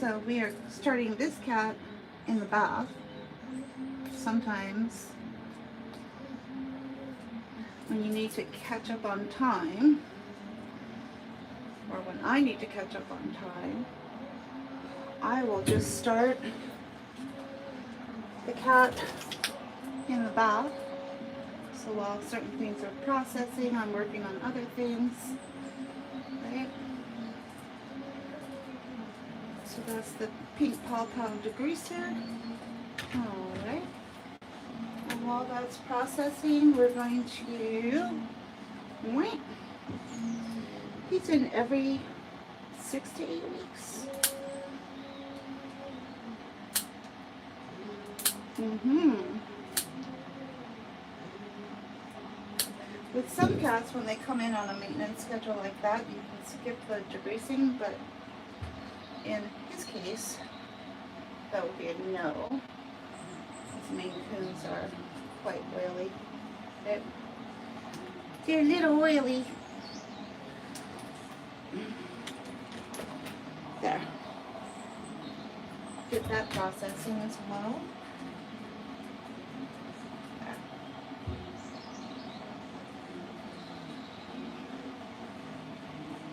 So we are starting this cat in the bath. Sometimes when you need to catch up on time, or when I need to catch up on time, I will just start the cat in the bath. So while certain things are processing, I'm working on other things, right? So that's the pink Paw Pound degreaser. Alright. And while that's processing, we're going to wait. He's in every 6 to 8 weeks. With some cats, when they come in on a maintenance schedule like that, you can skip the degreasing, but in his case, that would be a no. These Mainecoons are quite oily. They're a little oily. There. Get that processing as well.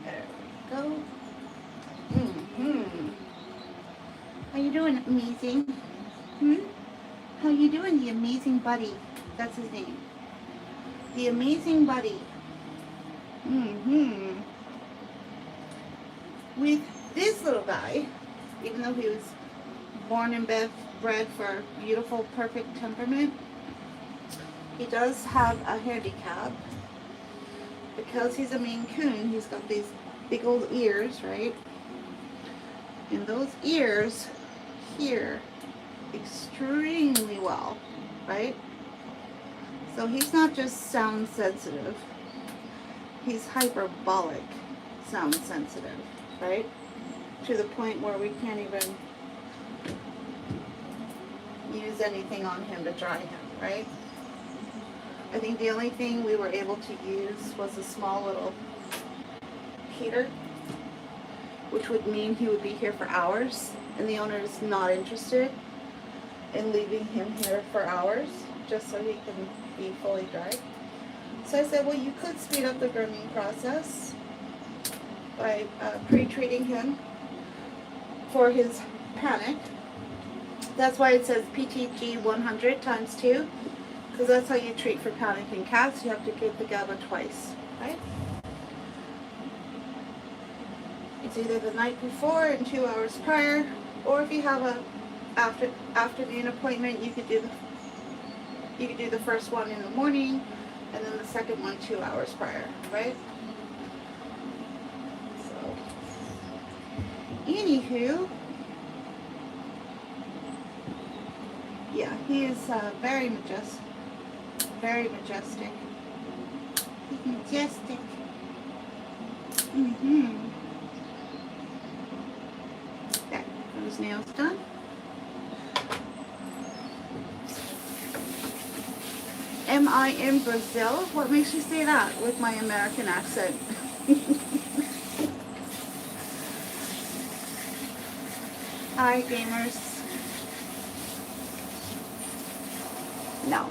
There we go. How you doing, amazing? How you doing, the amazing buddy? That's his name. The amazing buddy. With this little guy, even though he was born and bred for beautiful, perfect temperament, he does have a handicap. Because he's a Mainecoon, he's got these big old ears, right? And those ears hear extremely well, right? So he's not just sound sensitive, he's hyperbolic sound sensitive, right? To the point where we can't even use anything on him to dry him, right? I think the only thing we were able to use was a small little heater, which would mean he would be here for hours, and the owner is not interested in leaving him here for hours just so he can be fully dried. So I said, well, you could speed up the grooming process by pre-treating him for his panic. That's why it says PTG100 times 2, because that's how you treat for panic in cats. You have to give the GABA twice, right? It's either the night before and 2 hours prior, or if you have a afternoon appointment, you could do the first one in the morning, and then the second one 2 hours prior, right? So, anywho, yeah, he is very majestic. Very majestic. He's majestic. There, got his nails done. Am I in Brazil? What makes you say that with my American accent? Hi, gamers. No.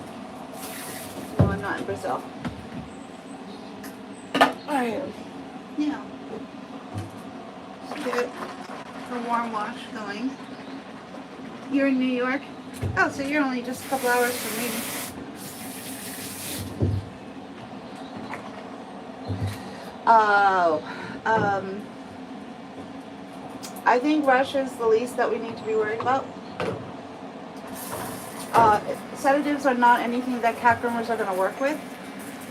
No, I'm not in Brazil. Alright. Now, let's get a warm wash going. You're in New York? Oh, so you're only just a couple hours from me. I think Russia is the least that we need to be worried about. Sedatives are not anything that cat groomers are going to work with,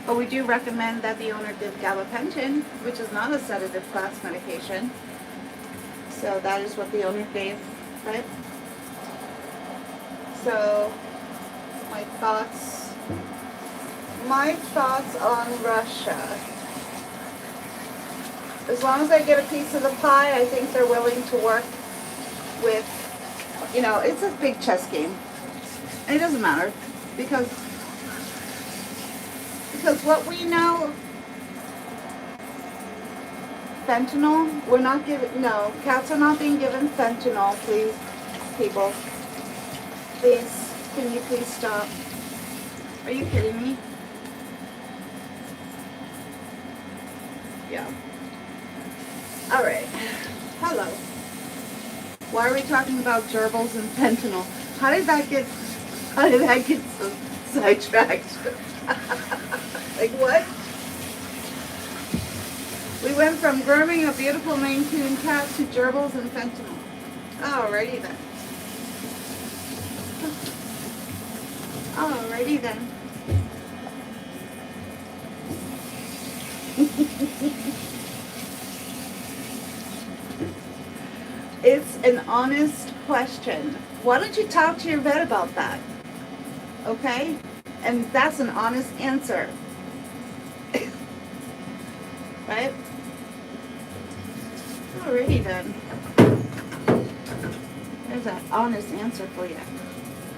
but we do recommend that the owner give gabapentin, which is not a sedative class medication. So that is what the owner gave, right? So my thoughts on Russia. As long as I get a piece of the pie, I think they're willing to work with, you know, it's a big chess game. And it doesn't matter because what we know fentanyl. We're not giving, no, cats are not being given fentanyl, please, people. Please, can you please stop? Are you kidding me? Yeah. All right. Hello. Why are we talking about gerbils and fentanyl? How did that get so sidetracked? Like what? We went from grooming a beautiful Mainecoon cat to gerbils and fentanyl. Alrighty then. Alrighty then. It's an honest question. Why don't you talk to your vet about that? Okay? And that's an honest answer. Right? Alrighty then. There's an honest answer for you.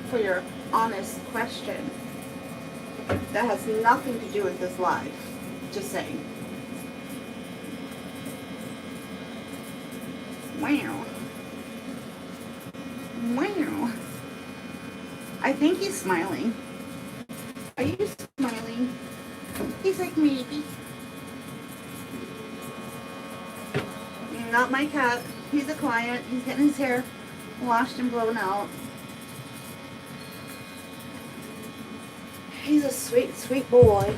For your honest question. That has nothing to do with this live. Just saying. Wow. Wow. I think he's smiling. Are you smiling? He's like, maybe. Not my cat. He's a client. He's getting his hair washed and blown out. He's a sweet, sweet boy.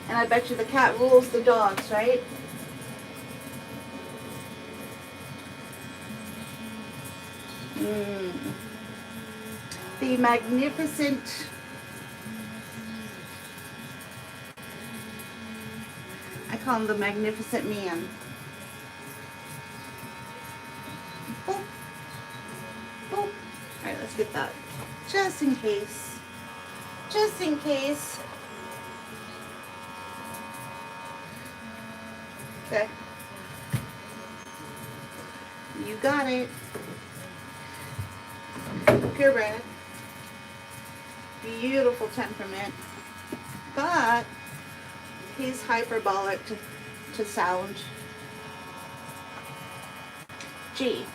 And I bet you the cat rules the dogs, right? The magnificent I call him the magnificent man. Boop. Boop. Alright, let's get that. Just in case. Just in case. Okay. You got it. Purebred. Beautiful temperament. But he's hyperbolic to sound. Gee.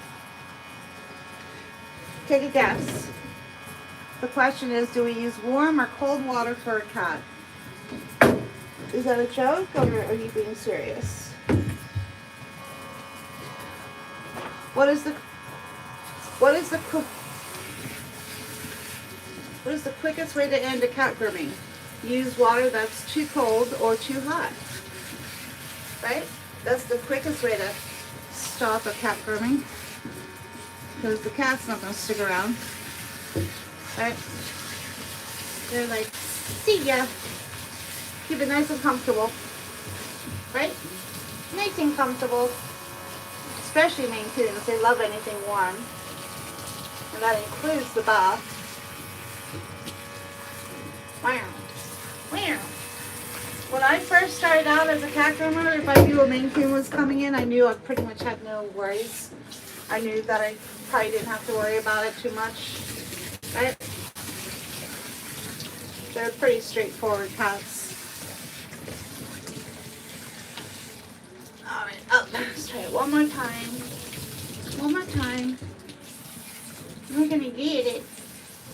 Take a guess. The question is, do we use warm or cold water for a cat? Is that a joke or are you being serious? What is the quickest way to end a cat grooming? Use water that's too cold or too hot. Right? That's the quickest way to stop a cat grooming. Because the cat's not going to stick around. Right? They're like, see ya. Keep it nice and comfortable. Right? Nice and comfortable. Especially Mainecoons. They love anything warm. And that includes the bath. Wow. Wow. When I first started out as a cat groomer, if I knew a Mainecoon was coming in, I knew I pretty much had no worries. I knew that I probably didn't have to worry about it too much. Right? They're pretty straightforward cats. Alright, oh, let's try it one more time. One more time. We're gonna get it.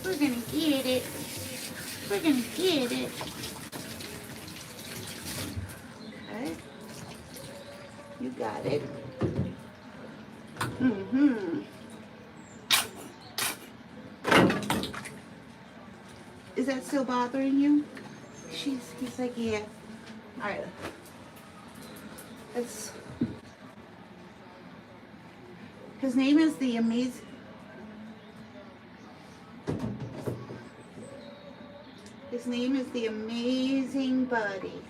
We're gonna get it. We're gonna get it. Okay. You got it. Is that still bothering you? He's like, yeah. Alright. His name is the amazing. His name is the Amazing Buddy.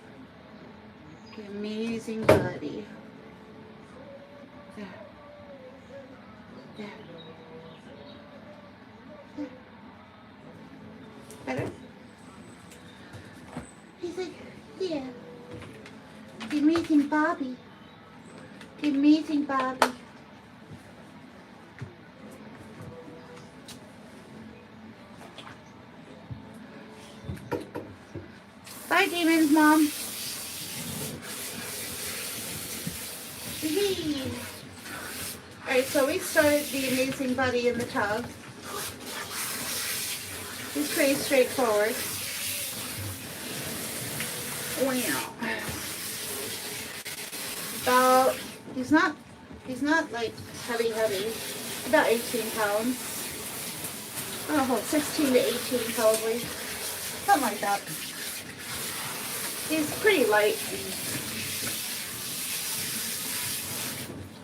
The Amazing Buddy. There. There. There. Better? He's like, yeah. The Amazing Bobby. The Amazing Bobby. Bye, Demon. Manecoons, Mom? Alright, so we started the amazing buddy in the tub. He's pretty straightforward. Wow. About, he's not like heavy. About 18 pounds. I don't know, 16 to 18 probably. Something like that. He's pretty light.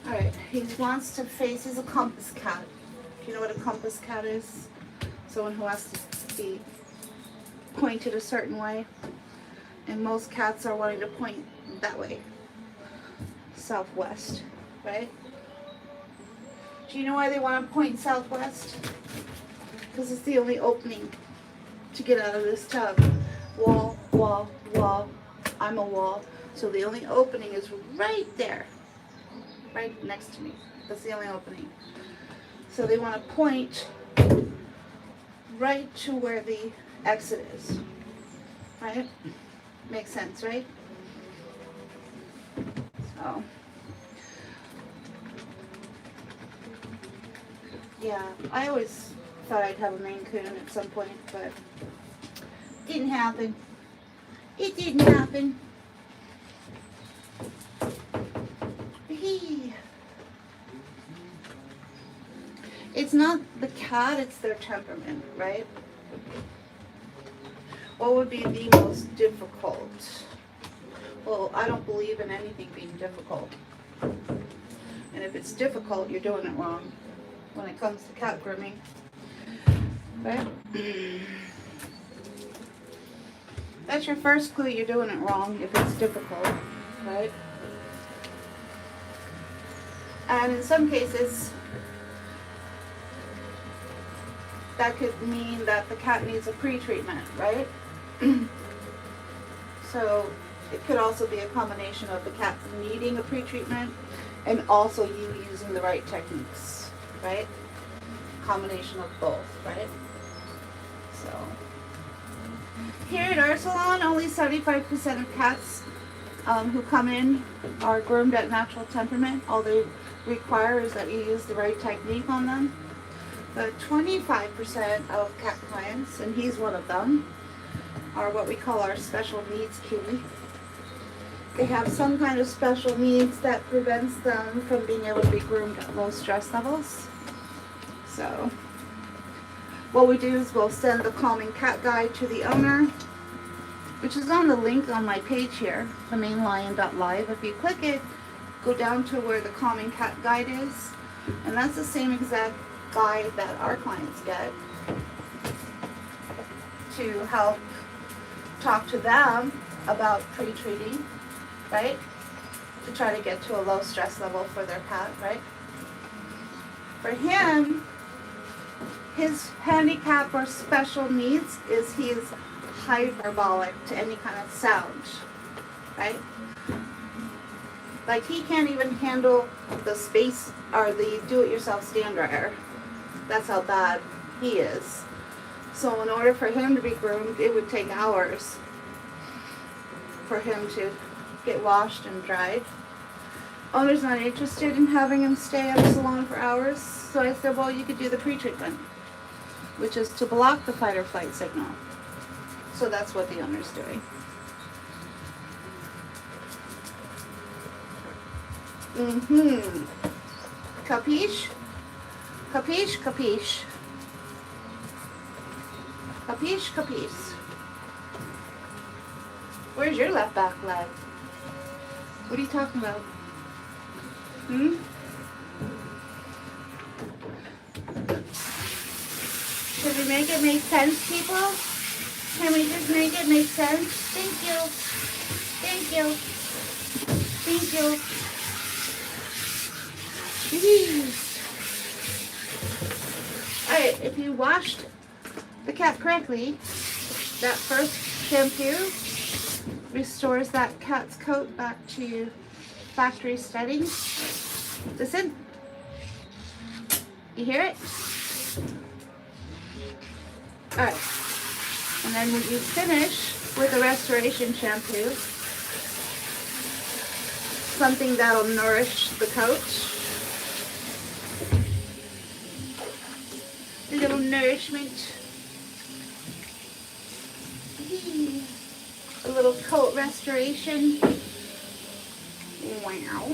Alright, he wants to face, he's a compass cat. Do you know what a compass cat is? Someone who has to be pointed a certain way. And most cats are wanting to point that way. Southwest, right? Do you know why they want to point southwest? Because it's the only opening to get out of this tub. Wall, wall, wall. I'm a wall. So the only opening is right there. Right next to me. That's the only opening. So they want to point right to where the exit is. Right? Makes sense, right? So, yeah, I always thought I'd have a Mainecoon at some point, but didn't happen. It didn't happen. It's not the cat, it's their temperament, right? What would be the most difficult? Well, I don't believe in anything being difficult. And if it's difficult, you're doing it wrong when it comes to cat grooming. Right? That's your first clue you're doing it wrong if it's difficult, right? And in some cases, that could mean that the cat needs a pre-treatment, right? So it could also be a combination of the cat needing a pre-treatment and also you using the right techniques, right? Combination of both, right? So here at our salon, only 75% of cats who come in are groomed at natural temperament. All they require is that you use the right technique on them. But 25% of cat clients, and he's one of them, are what we call our special needs cutie. They have some kind of special needs that prevents them from being able to be groomed at low stress levels. So what we do is we'll send the calming cat guide to the owner, which is on the link on my page here, themainlion.live. If you click it, go down to where the calming cat guide is, and that's the same exact guide that our clients get to help talk to them about pre-treating, right? To try to get to a low stress level for their cat, right? For him, his handicap or special needs is he is hyperbolic to any kind of sound, right? Like he can't even handle the space or the do-it-yourself stand dryer. That's how bad he is. So in order for him to be groomed, it would take hours for him to get washed and dried. Owner's not interested in having him stay at the salon for hours, so I said, well, you could do the pre-treatment, which is to block the fight or flight signal. So that's what the owner's doing. Capiche? Capiche, capiche. Capiche, capiche. Where's your left back leg? What are you talking about? Should we make it make sense, people? Can we just make it make sense? Thank you. Thank you. Thank you. Alright, if you washed the cat correctly, that first shampoo restores that cat's coat back to factory settings. Listen. You hear it? Alright. And then when you finish with a restoration shampoo. Something that'll nourish the coat. A little nourishment. A little coat restoration. Wow.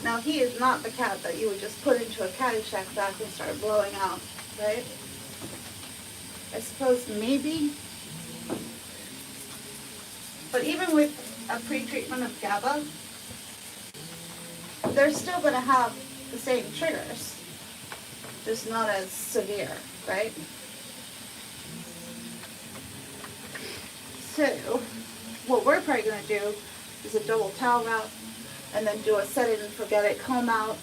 Now he is not the cat that you would just put into a Caddyshack back and start blowing out, right? I suppose maybe. But even with a pre-treatment of GABA, they're still going to have the same triggers, just not as severe, right? So, what we're probably going to do is a double towel wrap, and then do a set it and forget it, comb out,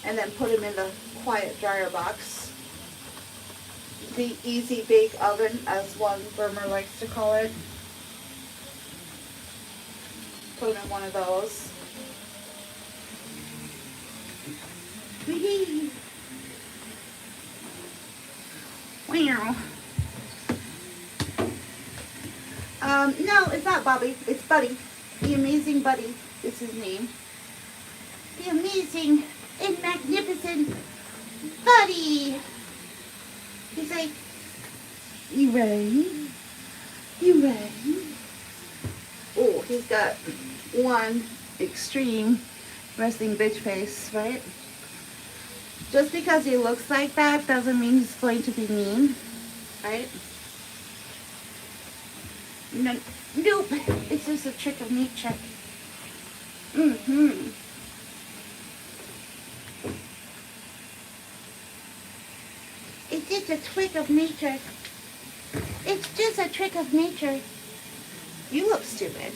and then put him in the quiet dryer box. The easy bake oven, as one Burmer likes to call it. Put him in one of those. Wow. No, it's not Bobby. It's Buddy. The Amazing Buddy is his name. The amazing and magnificent Buddy. He's like, you ready? You ready? Oh, he's got one extreme resting bitch face, right? Just because he looks like that doesn't mean he's going to be mean, right? No, nope, it's just a trick of nature. It's just a trick of nature. It's just a trick of nature. You look stupid.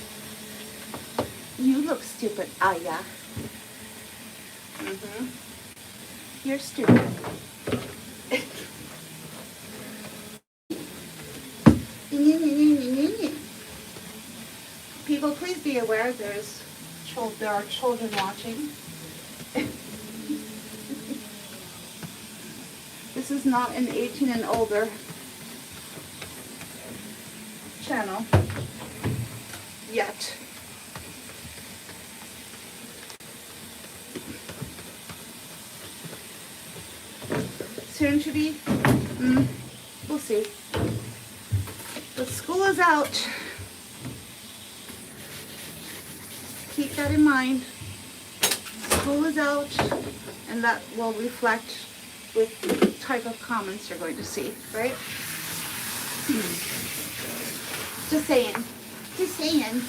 You look stupid, Aya. You're stupid. People, please be aware there are children watching. This is not an 18 and older channel yet. Soon to be. We'll see. But school is out. Keep that in mind. School is out, and that will reflect with the type of comments you're going to see, right? Just saying. Just saying.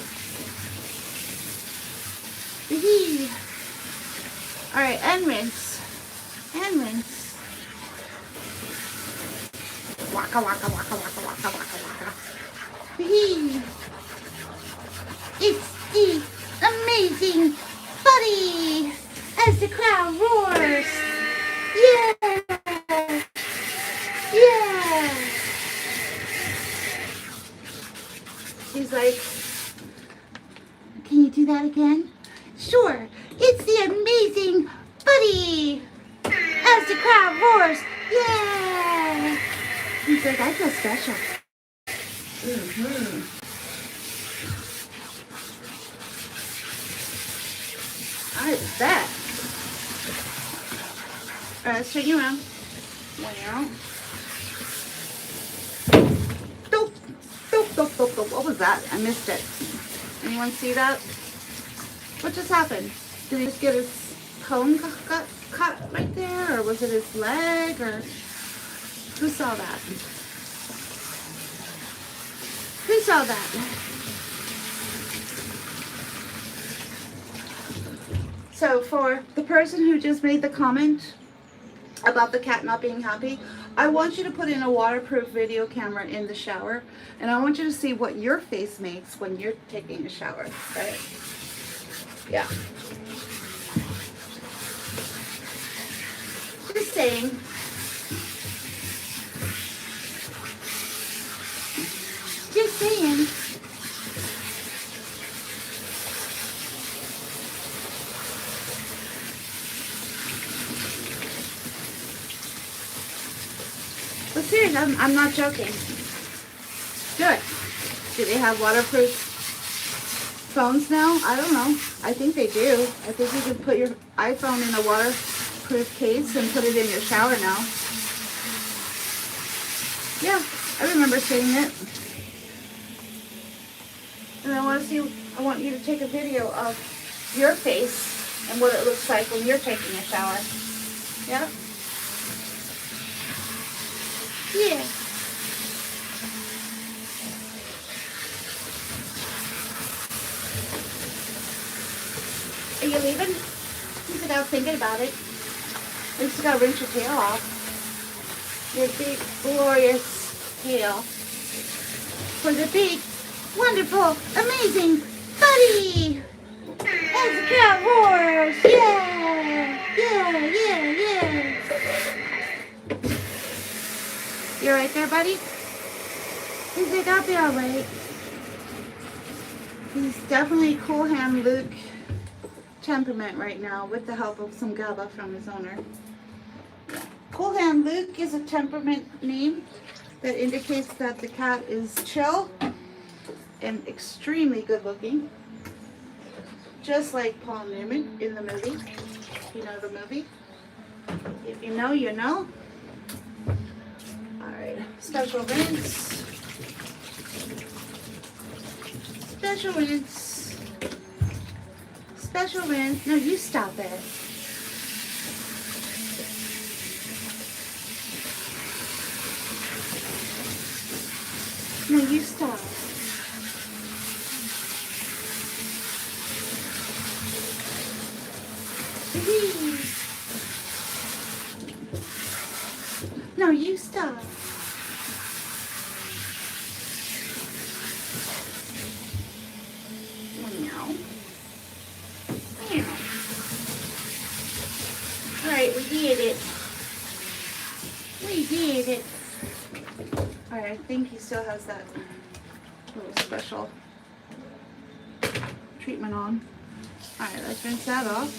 Alright, and rinse. And rinse. Waka waka waka waka waka waka waka. It's the amazing Buddy as the crowd roars. Yeah! Yeah! He's like, can you do that again? Sure. It's the amazing Buddy as the crowd roars. Yeah! He's like, I feel special. I bet. Let's turn you around. Wow. Dope. Dope, dope, dope, dope. What was that? I missed it. Anyone see that? What just happened? Did he just get his cone cut right there? Or was it his leg? Or who saw that? Who saw that? So for the person who just made the comment about the cat not being happy, I want you to put in a waterproof video camera in the shower, and I want you to see what your face makes when you're taking a shower, right? Yeah. Just saying. Just saying. But seriously, I'm not joking. Do it. Do they have waterproof phones now? I don't know. I think they do. I think you can put your iPhone in a waterproof case and put it in your shower now. Yeah, I remember seeing it. And I want you to take a video of your face and what it looks like when you're taking a shower. Yeah? Yeah. Are you leaving? You sit out thinking about it. At least you gotta rinse your tail off. Your big, glorious tail. For the big, wonderful, amazing buddy! As a cow horse! Yeah! Yeah, yeah, yeah! You right there, buddy? Is it up there, alright? He's definitely Cool Hand Luke temperament right now with the help of some GABA from his owner. Cool Hand Luke is a temperament name that indicates that the cat is chill and extremely good looking. Just like Paul Newman in the movie. You know the movie? If you know, you know. Alright, special rinse. Special rinse. Special rinse. No, you stop it. No, you stop. No, you stop. Meow. Meow. Alright, we did it. We did it. Alright, I think he still has that little special treatment on. Alright, let's rinse that off.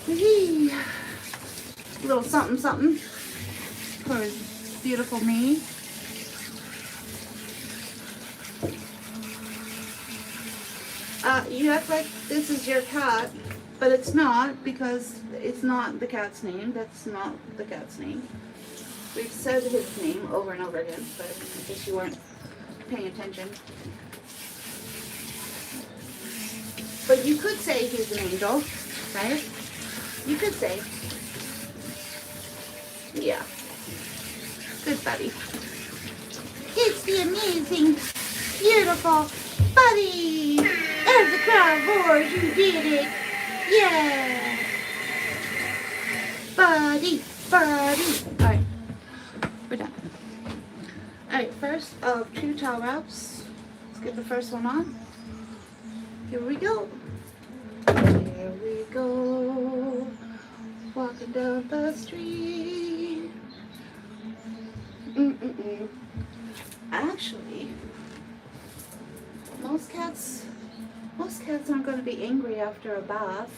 Whee! A little something something for his beautiful mane. You act like this is your cat, but it's not, because it's not the cat's name. That's not the cat's name. We've said his name over and over again, but I guess you weren't paying attention. But you could say he's an angel, right? You could say. Yeah. Good buddy. It's the amazing, beautiful buddy! As a crown horse, you did it! Yeah! Buddy, buddy! Alright, we're done. Alright, first of 2 towel wraps. Let's get the first one on. Here we go. Here we go. Walking down the street. Actually, most cats aren't going to be angry after a bath.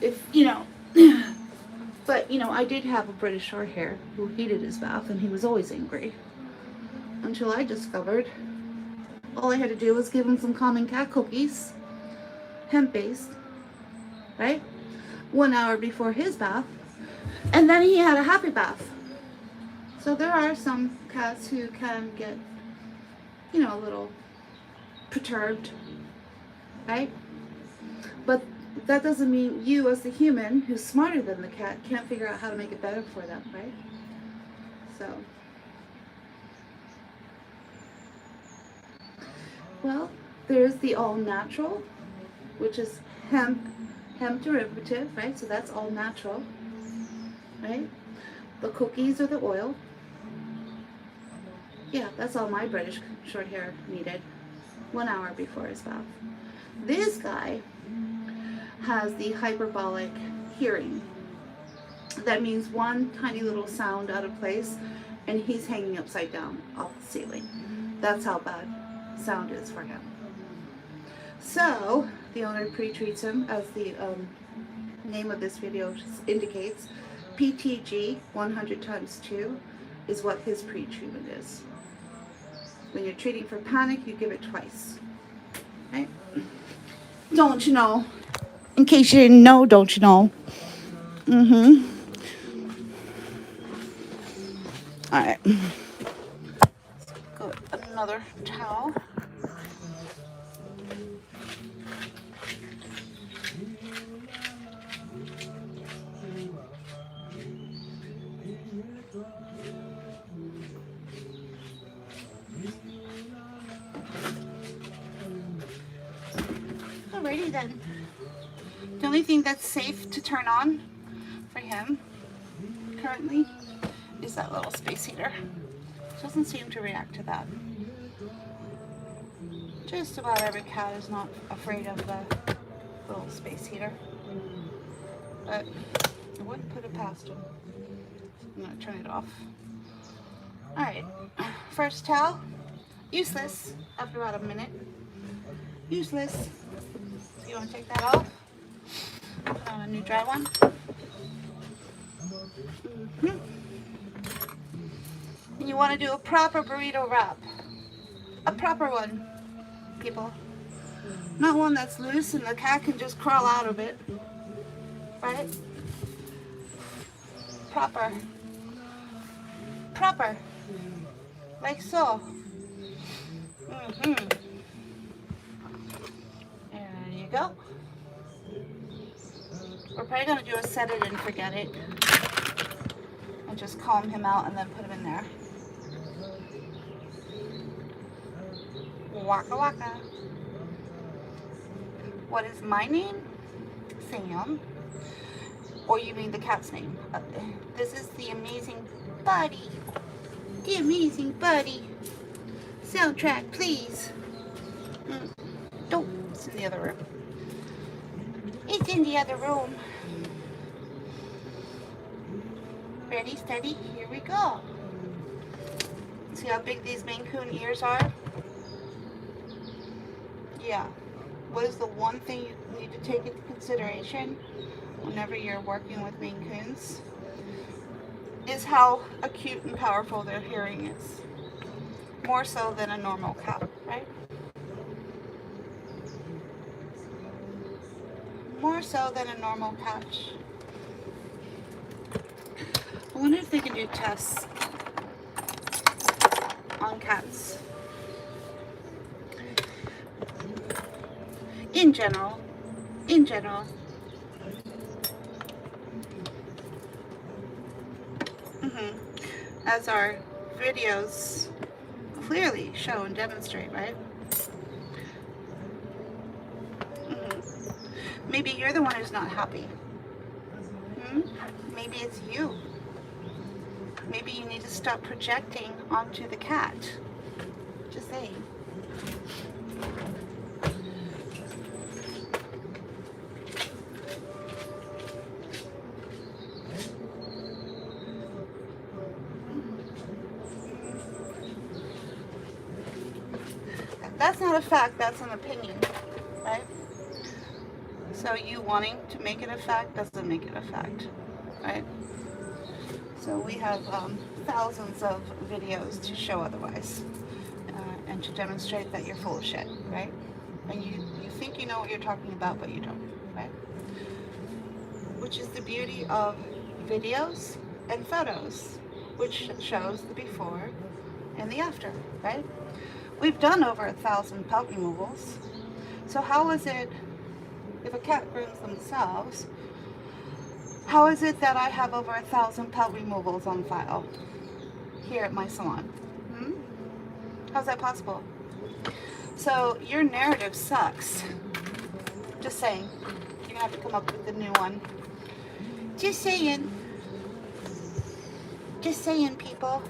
If, you know, but, you know, I did have a British Shorthair who hated his bath, and he was always angry. Until I discovered all I had to do was give him some common cat cookies, hemp-based, right? 1 hour before his bath, and then he had a happy bath. So there are some cats who can get, you know, a little perturbed, right? But that doesn't mean you as the human who's smarter than the cat can't figure out how to make it better for them, right? So, well, there's the all natural, which is hemp derivative, right? So that's all natural, right? The cookies or the oil. Yeah, that's all my British Shorthair needed 1 hour before his bath. This guy has the hyperbolic hearing. That means one tiny little sound out of place and he's hanging upside down off the ceiling. That's how bad sound is for him. So the owner pre-treats him, as the name of this video indicates. PTG 100 times 2 is what his pre-treatment is. When you're treating for panic, you give it twice. Right? Don't you know? In case you didn't know, don't you know? Mm-hmm. All right. Let's go another towel. Alrighty then. The only thing that's safe to turn on for him currently is that little space heater. Doesn't seem to react to that. Just about every cat is not afraid of the little space heater, but I wouldn't put it past him. I'm gonna turn it off. Alright, first towel, useless after about a minute. Useless. So you want to take that off? Put on a new dry one. And you want to do a proper burrito wrap. A proper one, people. Not one that's loose and the cat can just crawl out of it. Right? Proper. Proper. Like so. There you go. We're probably going to do a set it and forget it. And just calm him out and then put him in there. Waka waka. What is my name? Sam. Or you mean the cat's name? This is the amazing Buddy. The amazing Buddy. Soundtrack, please. Oh, it's in the other room. It's in the other room. Ready, steady, here we go. See how big these Mainecoon ears are? Yeah. What is the one thing you need to take into consideration whenever you're working with Mainecoons? Is how acute and powerful their hearing is. More so than a normal cat, right? More so than a normal cat. I wonder if they can do tests on cats. In general. As our videos clearly show and demonstrate, right? Maybe you're the one who's not happy. Maybe it's you. Maybe you need to stop projecting onto the cat. Just saying. That's not a fact, that's an opinion, right? So you wanting to make it a fact doesn't make it a fact, right? So we have thousands of videos to show otherwise and to demonstrate that you're full of shit, right? And you think you know what you're talking about, but you don't, right? Which is the beauty of videos and photos, which shows the before and the after, right? We've done over 1,000 pelt removals. So how is it, if a cat grooms themselves, how is it that I have over 1,000 pelt removals on file here at my salon? How's that possible? So your narrative sucks. Just saying. You're gonna have to come up with a new one. Just saying. Just saying, people.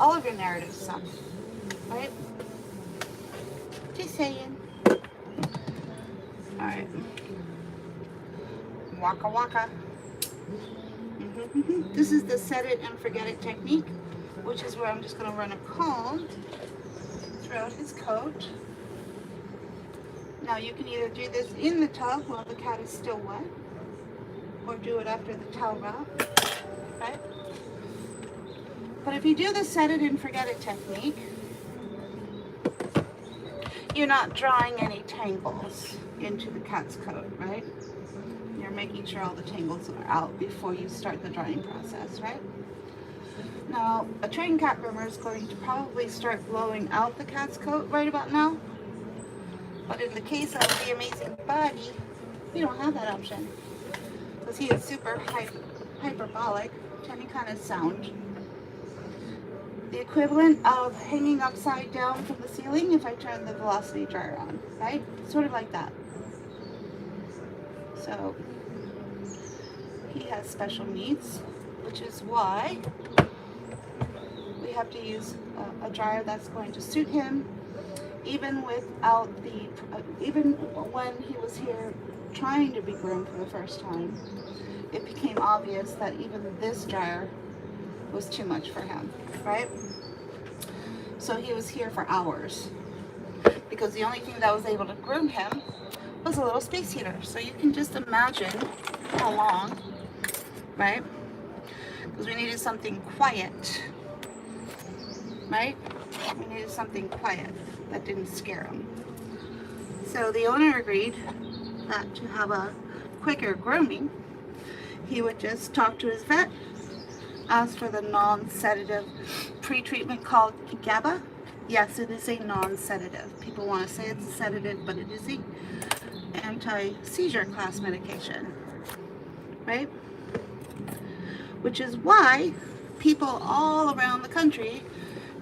All of your narratives suck. Right? Just saying. Alright. Waka waka. This is the set it and forget it technique, which is where I'm just going to run a comb throughout his coat. Now you can either do this in the tub while the cat is still wet, or do it after the towel wrap. right? But if you do the set it and forget it technique, you're not drawing any tangles into the cat's coat, right? You're making sure all the tangles are out before you start the drying process, right? Now, a trained cat groomer is going to probably start blowing out the cat's coat right about now. But in the case of the amazing Buddy, we don't have that option. Because he is super hyperbolic to any kind of sound. The equivalent of hanging upside down from the ceiling if I turn the velocity dryer on, right? Sort of like that. So, he has special needs, which is why we have to use a dryer that's going to suit him, even without the, even when he was here trying to be groomed for the first time, it became obvious that even this dryer was too much for him, right? So he was here for hours because the only thing that was able to groom him was a little space heater. So you can just imagine how long, right? Because we needed something quiet, right? We needed something quiet that didn't scare him. So the owner agreed that to have a quicker grooming, he would just talk to his vet, ask for the non-sedative pre-treatment called GABA. Yes, it is a non-sedative. People want to say it's a sedative, but it is a anti-seizure class medication, right? Which is why people all around the country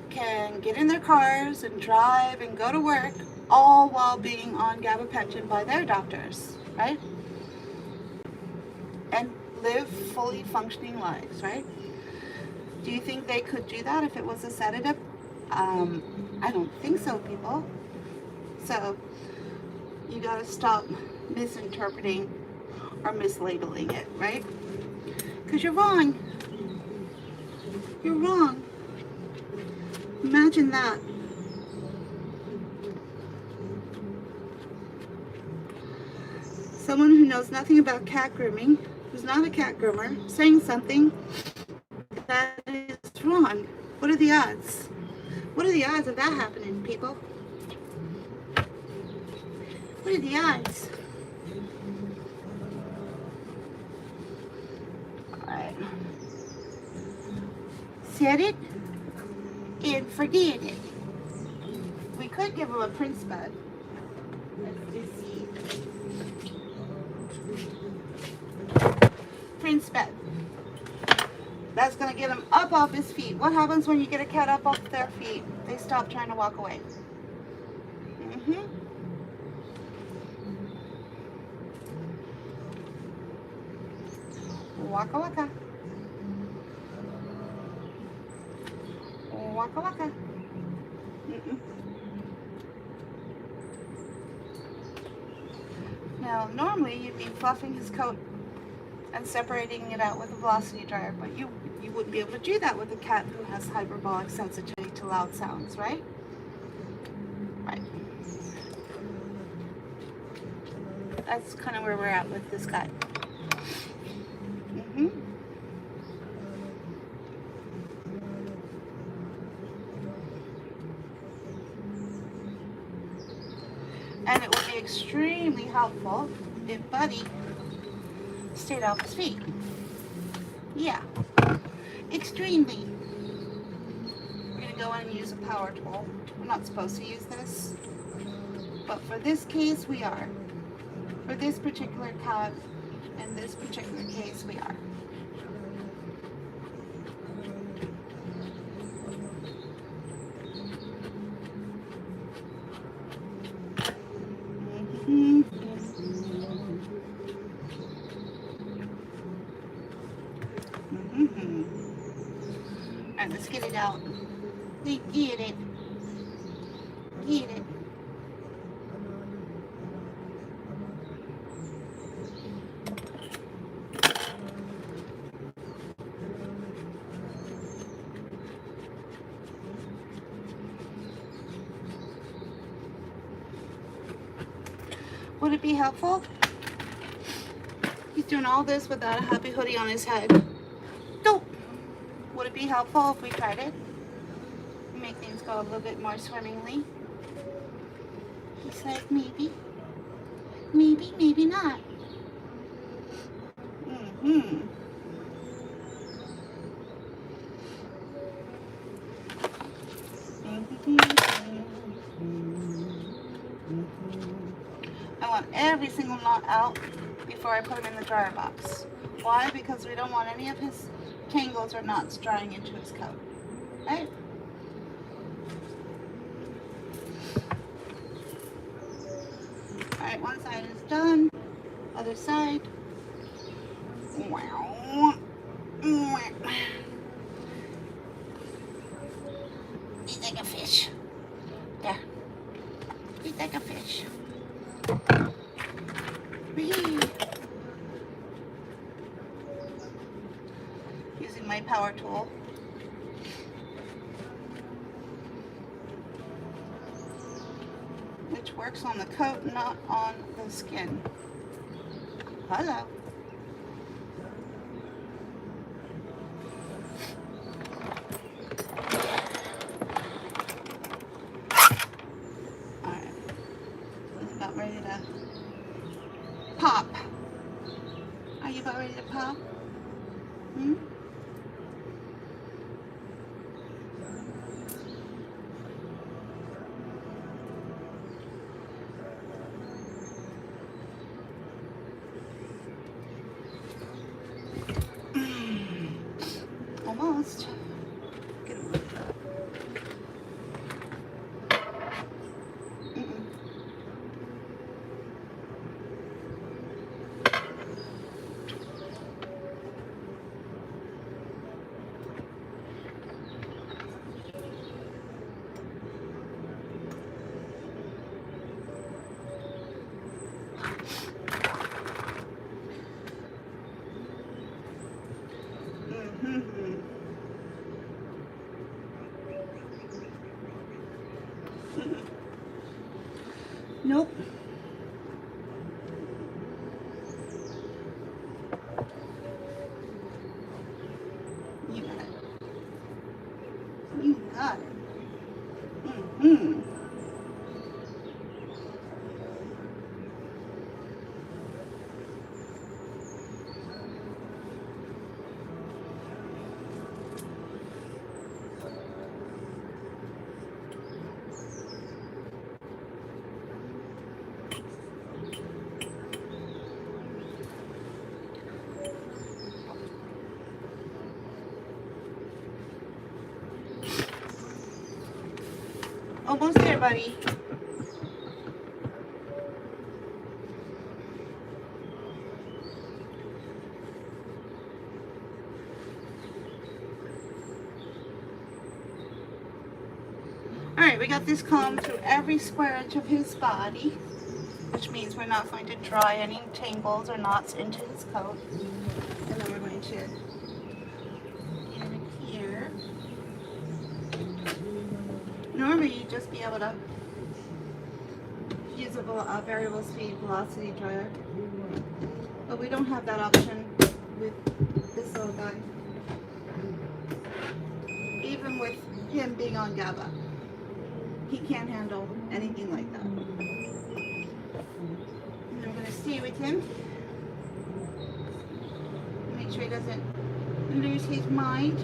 can get in their cars and drive and go to work, all while being on gabapentin by their doctors, right? And live fully functioning lives, right? Do you think they could do that if it was a sedative? I don't think so, people. So you gotta stop misinterpreting or mislabeling it, right? Because you're wrong. You're wrong. Imagine that. Someone who knows nothing about cat grooming, who's not a cat groomer, saying something that is wrong. What are the odds? What are the odds of that happening, people? What are the odds? Alright. Set it and forget it. We could give him a Prince bed. Let's see. Prince bed. That's going to get him up off his feet. What happens when you get a cat up off their feet? They stop trying to walk away. Waka waka. Waka waka. Now, normally you'd be fluffing his coat and separating it out with a velocity dryer, but you wouldn't be able to do that with a cat who has hyperbolic sensitivity to loud sounds, right? Right. That's kind of where we're at with this guy. And it would be extremely helpful if Buddy stayed off his feet. Yeah, extremely. We're going to go in and use a power tool. We're not supposed to use this, but for this case we are. For this particular cat, in this particular case, we are. Alright, let's get it out. Get it. Get it. Would it be helpful? He's doing all this without a happy hoodie on his head. Don't. be helpful if we tried it. Make things go a little bit more swimmingly. He's like, maybe, maybe not. I want every single knot out before I put him in the dryer box. Why? Because we don't want any of his tangles or knots drying into his coat. Right? Alright, one side is done. Other side. Wow. Eat like a fish. There. Eat like a fish. Using my power tool. Which works on the coat, not on the skin. Hello. Alright. He's about ready to pop. Are you about ready to pop? Hmm? Almost. Get him. Nope. You got it. You got it. Almost there, buddy. Alright, we got this comb through every square inch of his body, which means we're not going to dry any tangles or knots into his coat. And then we're going to get in here. Normally you'd just be able to use a variable speed velocity dryer, but we don't have that option with this little guy. Even with him being on GABA, he can't handle anything like that. And I'm going to stay with him, make sure he doesn't lose his mind.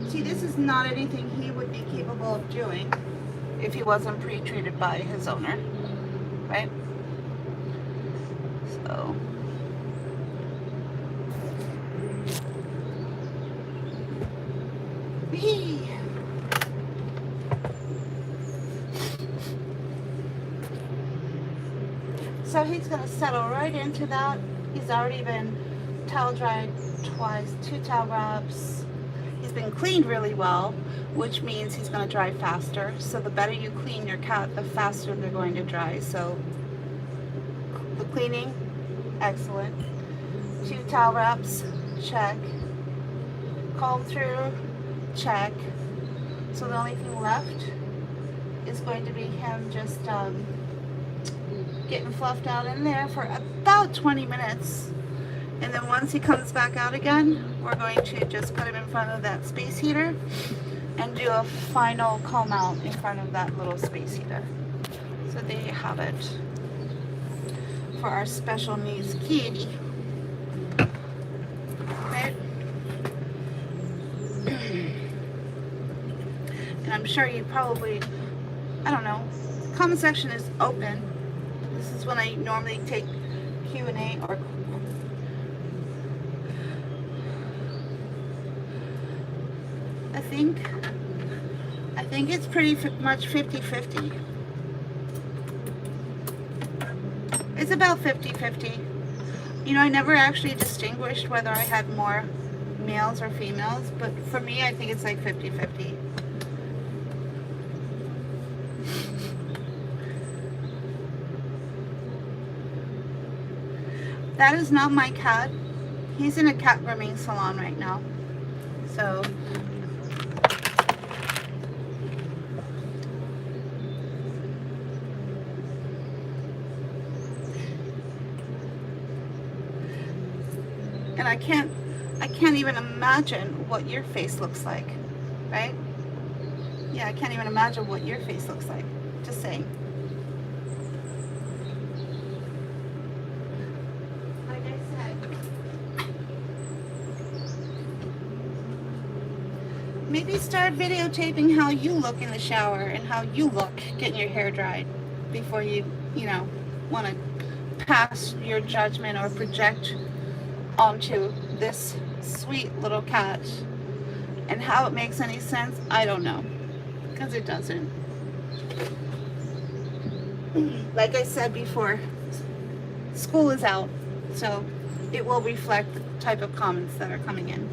See, this is not anything he would be capable of doing if he wasn't pre-treated by his owner, right? So, so he's going to settle right into that. He's already been towel dried twice, 2 towel wraps. He's been cleaned really well, which means he's going to dry faster. So the better you clean your cat, the faster they're going to dry. So the cleaning, excellent. 2 towel wraps, check. Comb through, check. So the only thing left is going to be him just getting fluffed out in there for about 20 minutes. And then once he comes back out again, we're going to just put him in front of that space heater and do a final comb out in front of that little space heater. So there you have it for our special needs kitty. Right? And I'm sure you probably, I don't know, the comment section is open. This is when I normally take Q&A or I think it's pretty much 50-50. It's about 50-50. You know, I never actually distinguished whether I had more males or females, but for me, I think it's like 50-50. That is not my cat. He's in a cat grooming salon right now. So and I can't even imagine what your face looks like, right? Yeah, I can't even imagine what your face looks like. Just saying. Like I said, maybe start videotaping how you look in the shower and how you look getting your hair dried before you know, want to pass your judgment or project onto this sweet little cat. And how it makes any sense, I don't know, because it doesn't. Like I said before, school is out, so it will reflect the type of comments that are coming in.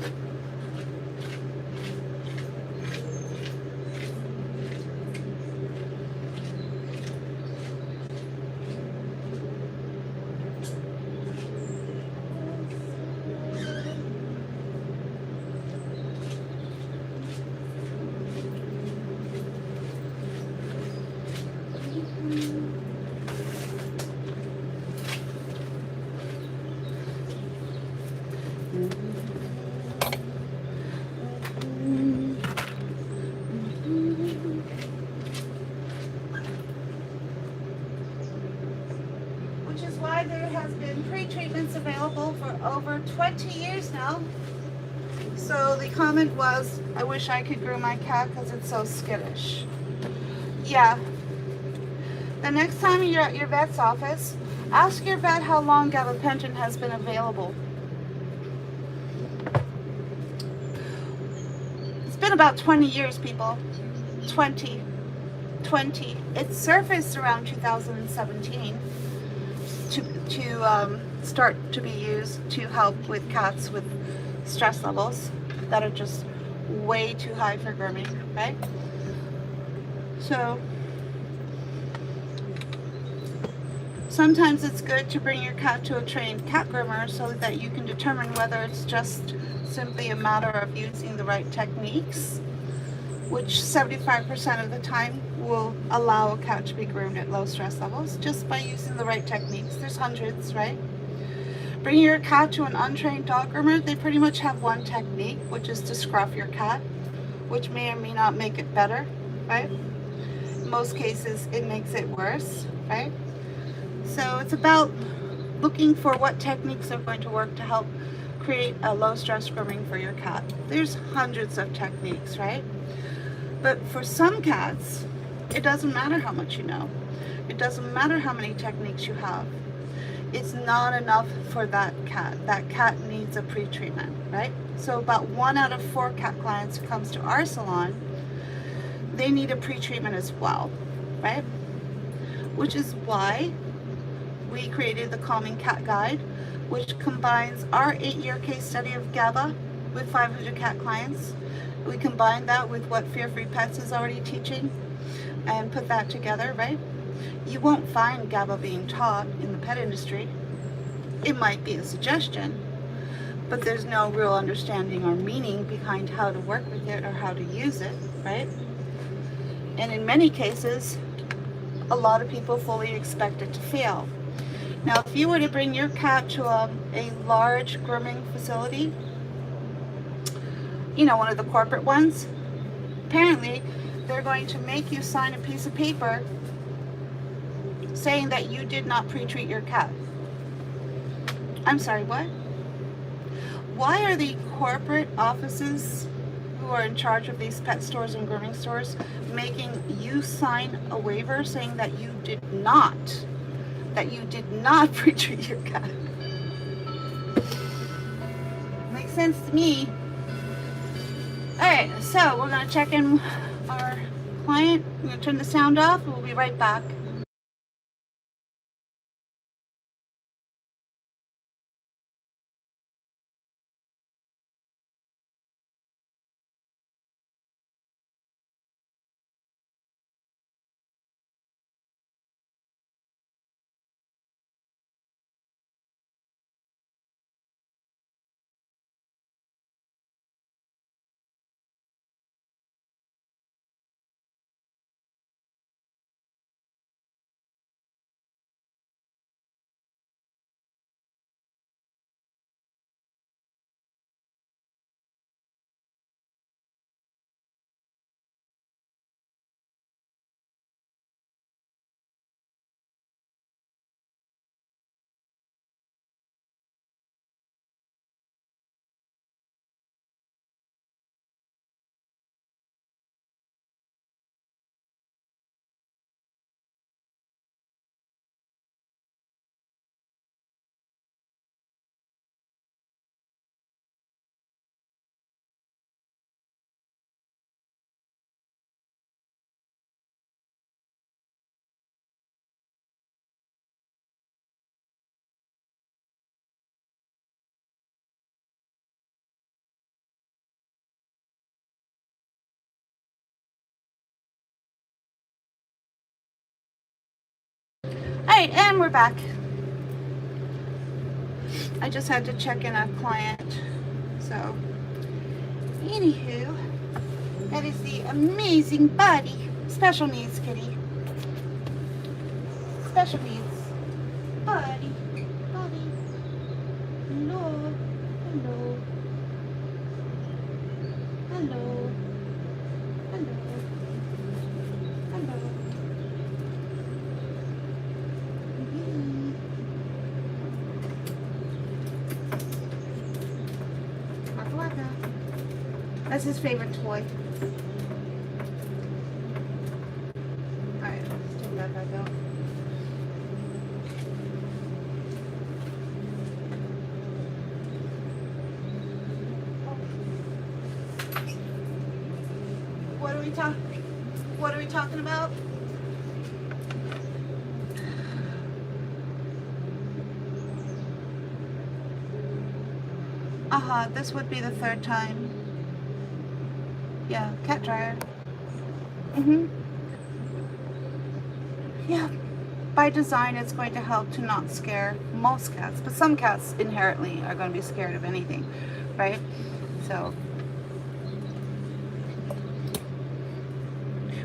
There has been pre-treatments available for over 20 years now. So the comment was, I wish I could groom my cat because it's so skittish. Yeah. The next time you're at your vet's office, ask your vet how long gabapentin has been available. It's been about 20 years, people. 20. It surfaced around 2017. To start to be used to help with cats with stress levels that are just way too high for grooming, right? So sometimes it's good to bring your cat to a trained cat groomer so that you can determine whether it's just simply a matter of using the right techniques, which 75% of the time will allow a cat to be groomed at low stress levels just by using the right techniques. There's hundreds, right? Bringing your cat to an untrained dog groomer, they pretty much have one technique, which is to scruff your cat, which may or may not make it better, right? In most cases, it makes it worse, right? So it's about looking for what techniques are going to work to help create a low stress grooming for your cat. There's hundreds of techniques, right? But for some cats, it doesn't matter how much you know. It doesn't matter how many techniques you have. It's not enough for that cat. That cat needs a pre-treatment, right? So about 1 out of 4 cat clients who comes to our salon, they need a pre-treatment as well, right? Which is why we created the Calming Cat Guide, which combines our 8-year case study of GABA with 500 cat clients. We combine that with what Fear Free Pets is already teaching and put that together, right? You won't find GABA being taught in the pet industry. It might be a suggestion, but there's no real understanding or meaning behind how to work with it or how to use it, right? And in many cases, a lot of people fully expect it to fail. Now, if you were to bring your cat to a large grooming facility, you know, one of the corporate ones, apparently they're going to make you sign a piece of paper saying that you did not pre-treat your cat. I'm sorry, what? Why are the corporate offices who are in charge of these pet stores and grooming stores making you sign a waiver saying that you did not pre-treat your cat? Makes sense to me. Alright, so we're going to check in our client. I'm going to turn the sound off and we'll be right back. Alright, and we're back. I just had to check in a client. So, anywho, that is the amazing Buddy. Special needs kitty. Special needs. Buddy. Buddy. Hello. Hello. Hello. Hello. Hello. That's his favorite toy. Alright, let's take that back out. What are we talking about? This would be the third time. Yeah, cat dryer. Yeah, by design it's going to help to not scare most cats, but some cats inherently are going to be scared of anything, right? So,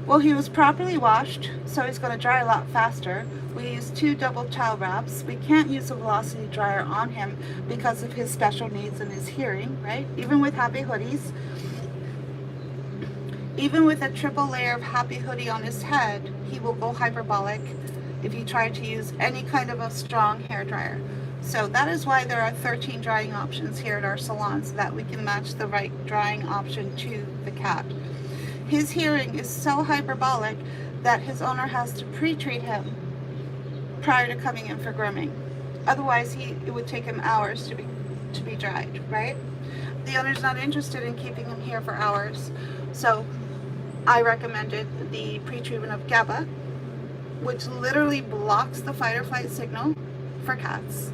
well, he was properly washed, so he's going to dry a lot faster. We use 2 double towel wraps. We can't use a velocity dryer on him because of his special needs and his hearing, right? Even with happy hoodies, even with a triple layer of happy hoodie on his head, he will go hyperbolic if you try to use any kind of a strong hair dryer. So that is why there are 13 drying options here at our salon, so that we can match the right drying option to the cat. His hearing is so hyperbolic that his owner has to pre-treat him prior to coming in for grooming. Otherwise, it would take him hours to be dried, right? The owner's not interested in keeping him here for hours. So I recommended the pre-treatment of GABA, which literally blocks the fight or flight signal for cats.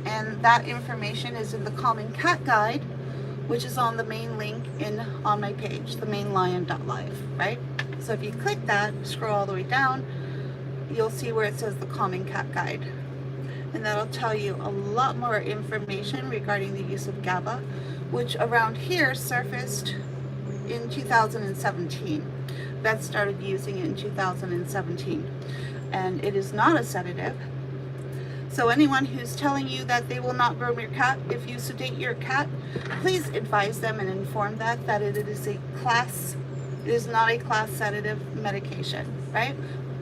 And that information is in the Calming Cat Guide, which is on the main link on my page, themainlion.live, right? So if you click that, scroll all the way down, you'll see where it says the Calming Cat Guide. And that'll tell you a lot more information regarding the use of GABA, which around here surfaced in 2017. Vets started using it in 2017. And it is not a sedative. So anyone who's telling you that they will not groom your cat if you sedate your cat, please advise them and inform that it is a class, it is not a class sedative medication, right?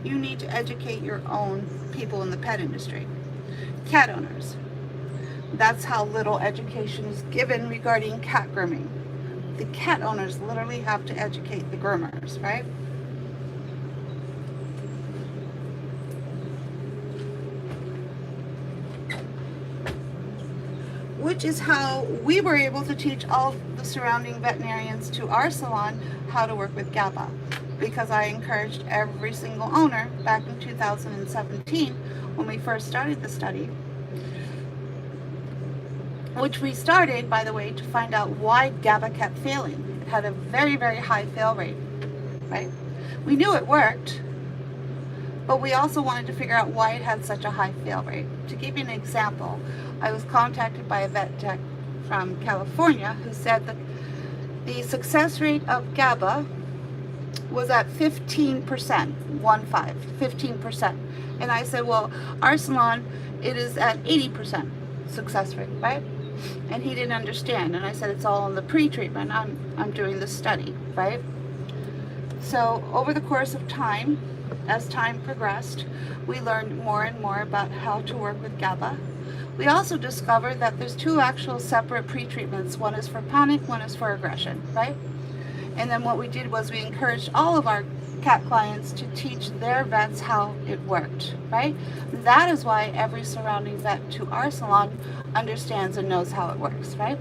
You need to educate your own people in the pet industry. Cat owners. That's how little education is given regarding cat grooming. The cat owners literally have to educate the groomers, right? Which is how we were able to teach all the surrounding veterinarians to our salon how to work with GABA. Because I encouraged every single owner back in 2017 when we first started the study, which we started, by the way, to find out why GABA kept failing. It had a very, very high fail rate, right? We knew it worked, but we also wanted to figure out why it had such a high fail rate. To give you an example, I was contacted by a vet tech from California who said that the success rate of GABA was at 15%, 15%. And I said, well, our salon, it is at 80% success rate, right? And he didn't understand. And I said, it's all in the pre-treatment. I'm doing the study, right? So over the course of time, as time progressed, we learned more and more about how to work with GABA. We also discovered that there's two actual separate pre-treatments. One is for panic, one is for aggression, right? And then what we did was we encouraged all of our cat clients to teach their vets how it worked, right? That is why every surrounding vet to our salon understands and knows how it works, right?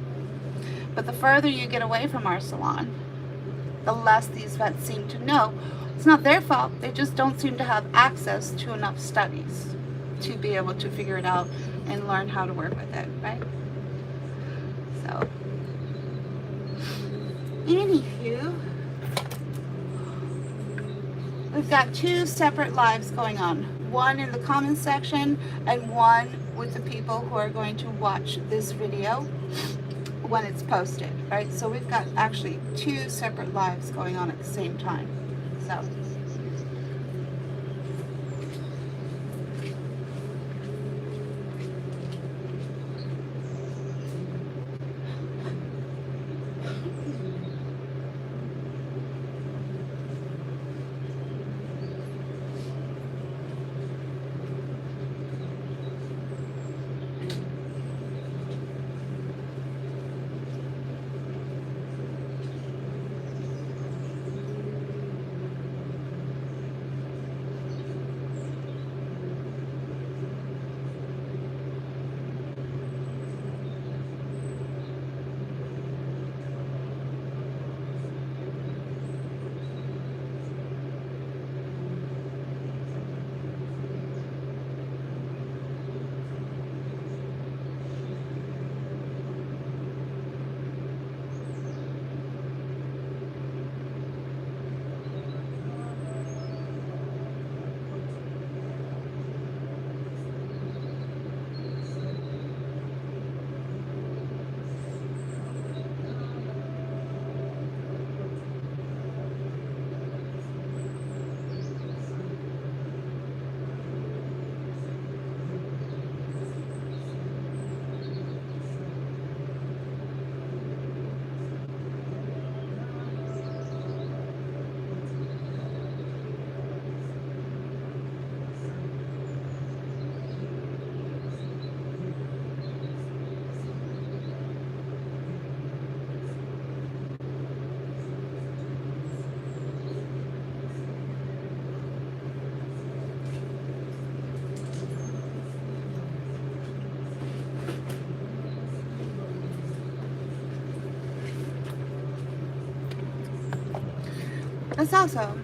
But the further you get away from our salon, the less these vets seem to know. It's not their fault, they just don't seem to have access to enough studies to be able to figure it out and learn how to work with it, right? So, anywho, we've got two separate lives going on. One in the comments section and one with the people who are going to watch this video when it's posted, right? So we've got actually two separate lives going on at the same time. So, that's awesome.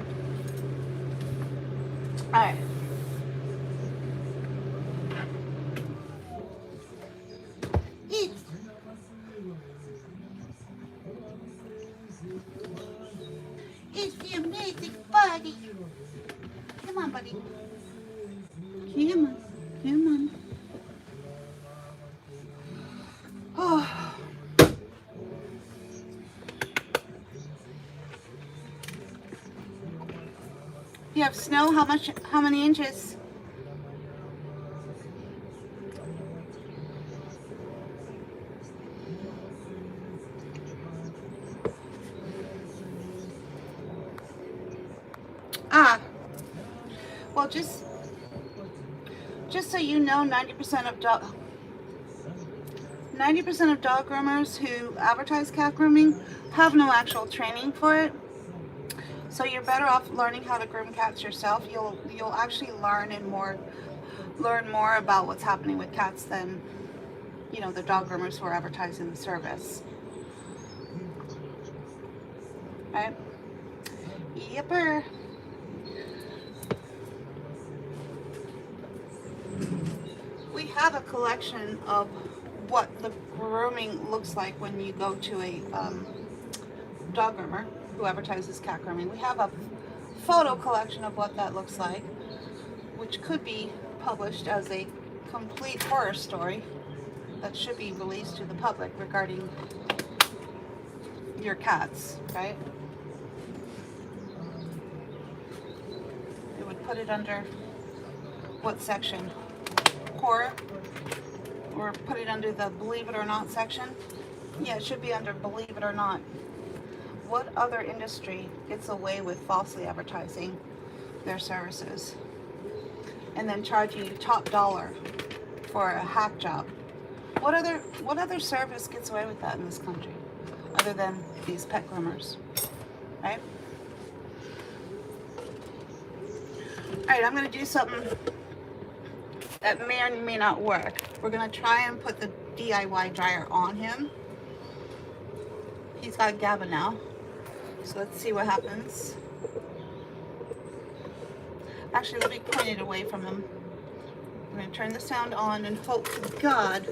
All right. Eat. It's the amazing buddy. Come on, buddy. Come on. Come on. Oh. You have snow? How many inches? Well, just so you know, 90% of dog 90% of dog groomers who advertise cat grooming have no actual training for it. So you're better off learning how to groom cats yourself. You'll actually learn more about what's happening with cats than, you know, the dog groomers who are advertising the service. Right? Yipper. We have a collection of what the grooming looks like when you go to a dog groomer who advertises cat grooming. We have a photo collection of what that looks like, which could be published as a complete horror story that should be released to the public regarding your cats, right? It would put it under what section? Horror? Or put it under the believe it or not section? Yeah, it should be under believe it or not. What other industry gets away with falsely advertising their services and then charging you top dollar for a hack job? What other service gets away with that in this country other than these pet groomers, right? Alright, I'm going to do something that may or may not work. We're going to try and put the DIY dryer on him. He's got GABA now, so let's see what happens. Actually, let me point it away from him. I'm going to turn the sound on and hope to God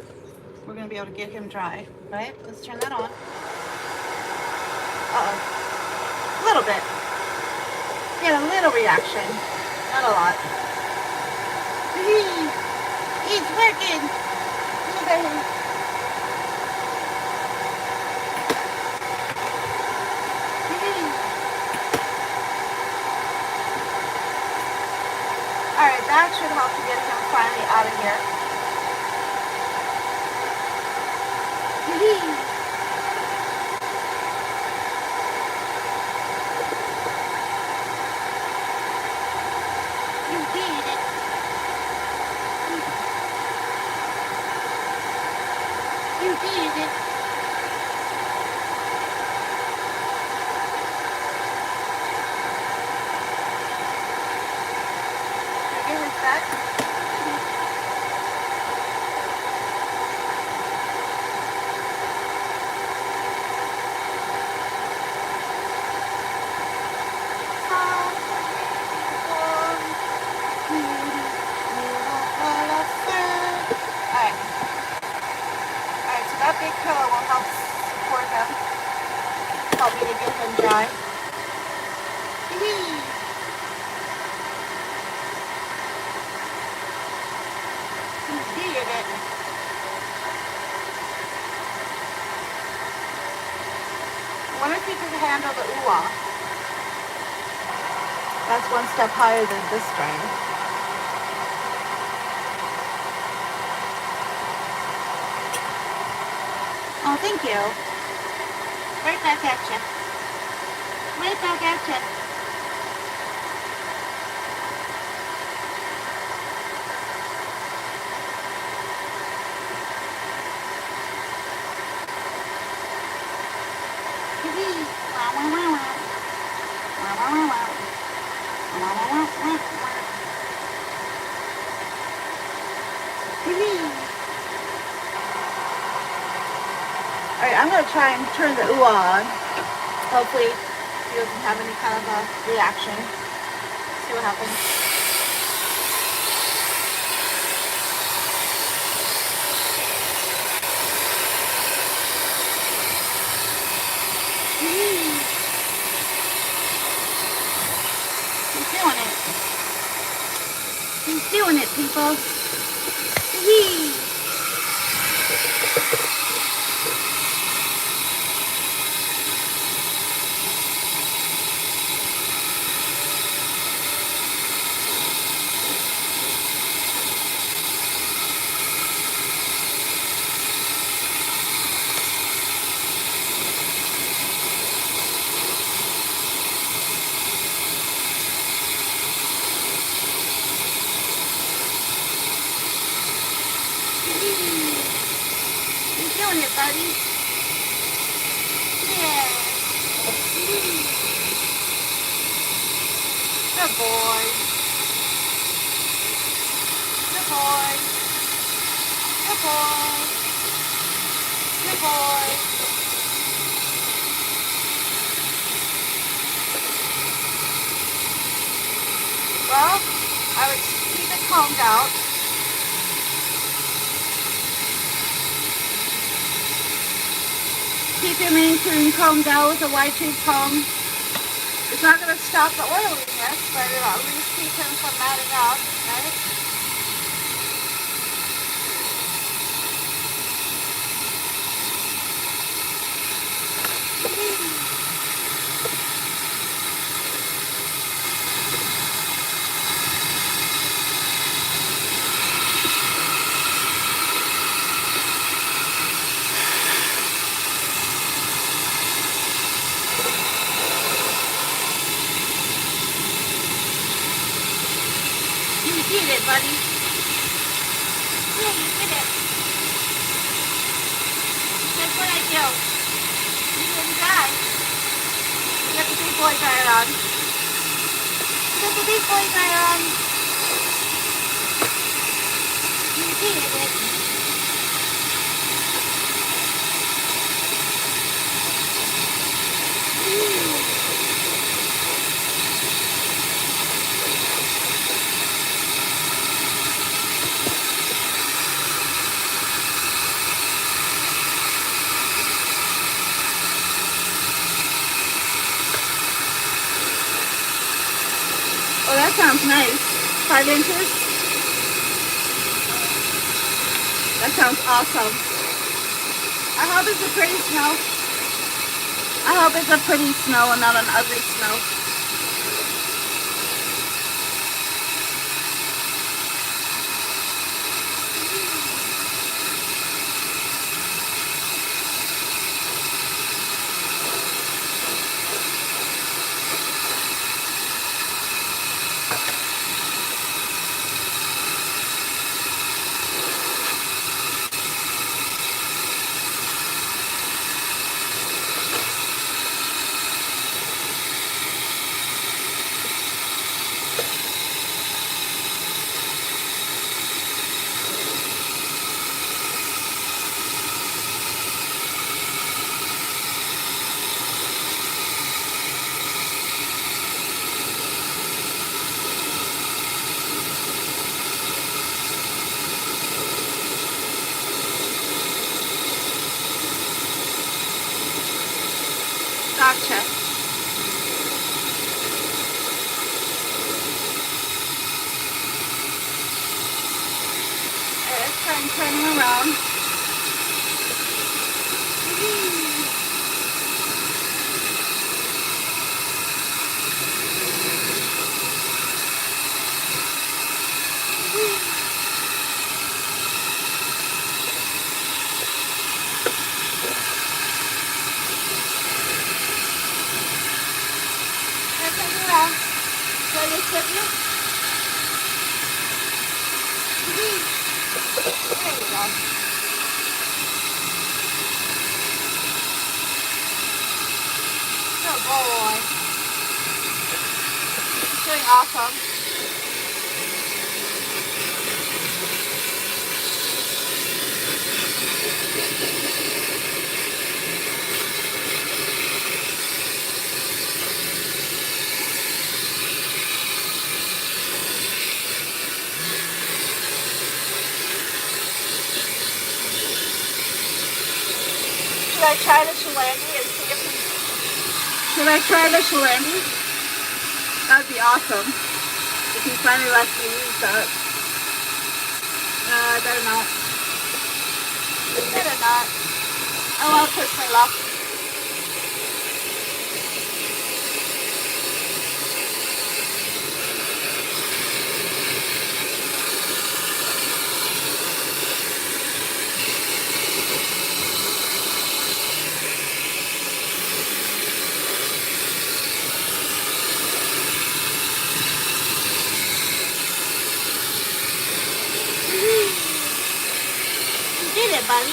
we're going to be able to get him dry, right? Let's turn that on. Uh-oh. A little bit. Get a little reaction. Not a lot. It's working. Look at him. Alright, that should help to get him finally out of here. You did it. You did it. Give us that. Big pillow will help support him, help me to get him dry. He did it. I wonder if he can handle the ooh-ah. That's one step higher than this dryer. Oh, thank you. Right back at you. Right back at you. Alright, I'm going to try and turn the ooh on. Hopefully he doesn't have any kind of a reaction. See what happens. He's doing it. He's doing it, people. Whee! You're doing it, buddy. Yeah. Good boy. Good boy. Good boy. Good boy. Well, I would keep it combed out. Keep your Mainecoon combed out with a wide tooth comb. It's not going to stop the oiliness, but it'll at least keep him from matting up, right? You did it, buddy. Yeah, you did it. That's what I do. You didn't die. You got the big boy dryer on. You got the big boy dryer on. You did it. Oh, that sounds nice. 5 inches? That sounds awesome. I hope it's a pretty smell. I hope it's a pretty smell and not an ugly smell. Gotcha. Let's try and turn him around. There you go. Good boy. He's doing awesome. Should I try the Shalandi and see if he... Should I try the Shalandi? That'd be awesome. If he finally lets me use that. I better not. Better not. I want to push my luck. buddy.